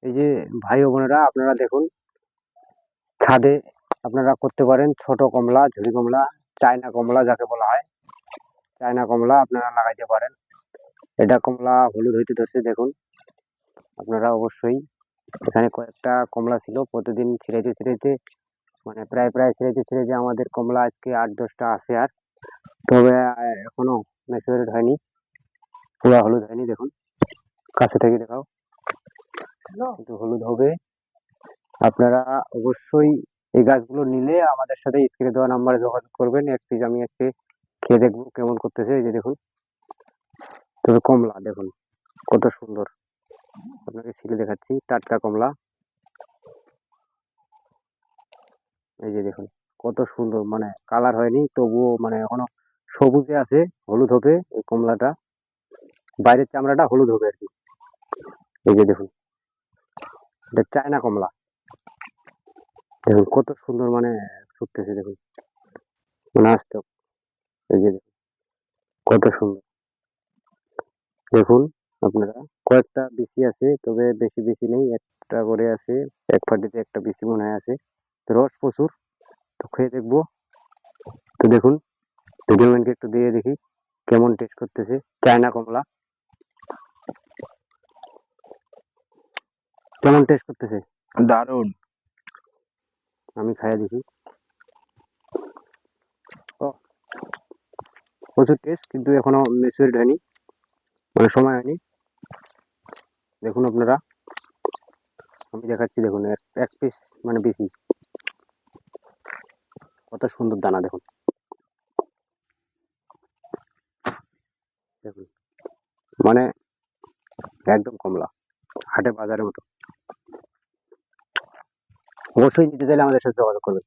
এই যে ভাই ও বোনেরা, আপনারা দেখুন, ছাদে আপনারা করতে পারেন ছোট কমলা, ঝুরি কমলা, চায়না কমলা যাকে বলা হয়। চায়না কমলা আপনারা লাগাইতে পারেন। এটা কমলা হলুদ হইতে ধরছে দেখুন। আপনারা অবশ্যই, এখানে কয়েকটা কমলা ছিল, প্রতিদিন ছিঁড়াইতে ছিঁড়াইতে মানে প্রায় ছিঁড়াইতে আমাদের কমলা আজকে 8-10টা আছে। আর তবে এখনো ম্যাচুরেট হয়নি, পুরা হলুদ হয়নি। দেখুন, কাছে থেকে দেখাও, কিন্তু হলুদ হবে। আপনারা অবশ্যই এই গাছগুলো নিলে আমাদের সাথে স্ক্রিনে দেওয়া নাম্বারে যোগাযোগ করবেন। এক পিস আমি আজকে খেয়ে দেখবো কেমন করতেছে। এই যে দেখুন, তবে কমলা দেখুন কত সুন্দর, আপনাকে ছিলে দেখাচ্ছি, টাটকা কমলা। এই যে দেখুন কত সুন্দর, মানে কালার হয়নি তবুও মানে এখনো সবুজে আছে, হলুদ হবে এই কমলাটা, বাইরের চামড়াটা হলুদ হবে আর কি। এই যে দেখুন, এটা চায়না কমলা, দেখুন কত সুন্দর, মানে ফুটতেছে দেখুন, মানে আসতো। এই যে দেখুন কত সুন্দর, দেখুন আপনারা, কয়েকটা বিচি আছে, তবে বেশি বিচি নেই, একটা করে আছে, এক ফাটিতে একটা বিচি মনে হয় আছে। তো রস প্রচুর, তো খেয়ে দেখবো। তো দেখুন, ভিডিও ম্যানকে একটু দিয়ে দেখি কেমন টেস্ট করতেছে চায়না কমলা, কেমন টেস্ট করতেছে। দারুণ। আমি খাইয়া দেখি। ও, প্রচুর টেস্ট, কিন্তু এখনো ম্যাচুরেট হয়নি, মানে সময় হয়নি। দেখুন আপনারা, আমি দেখাচ্ছি, দেখুন এক পিস মানে বেশি, কত সুন্দর দানা দেখুন। দেখুন মানে একদম কমলা, হাটে বাজারের মতো। অবশ্যই নিতে চাইলে আমাদের সাথে যোগাযোগ করবেন।